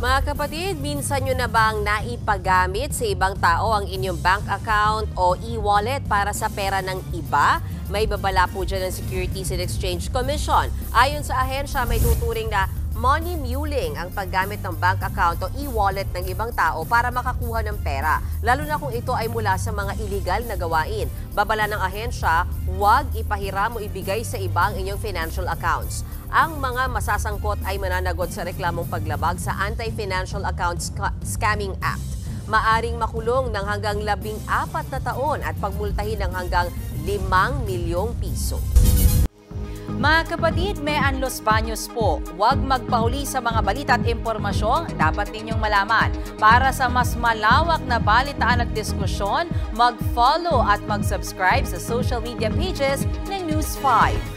Mga kapatid, minsan nyo na bang naipagamit sa ibang tao ang inyong bank account o e-wallet para sa pera ng iba? May babala po dyan ng Securities and Exchange Commission. Ayon sa ahensya, may tuturing na money muling ang paggamit ng bank account o e-wallet ng ibang tao para makakuha ng pera, lalo na kung ito ay mula sa mga illegal na gawain. Babala ng ahensya, huwag ipahiram o ibigay sa iba ang inyong financial accounts. Ang mga masasangkot ay mananagot sa reklamong paglabag sa Anti-Financial Accounts Scamming Act. Maaring makulong ng hanggang 14 na taon at pagmultahin ng hanggang 5 milyong piso. Mga kapatid, may Los Baños po. Huwag magpahuli sa mga balita at impormasyong dapat ninyong malaman. Para sa mas malawak na balitaan at diskusyon, mag-follow at mag-subscribe sa social media pages ng News 5.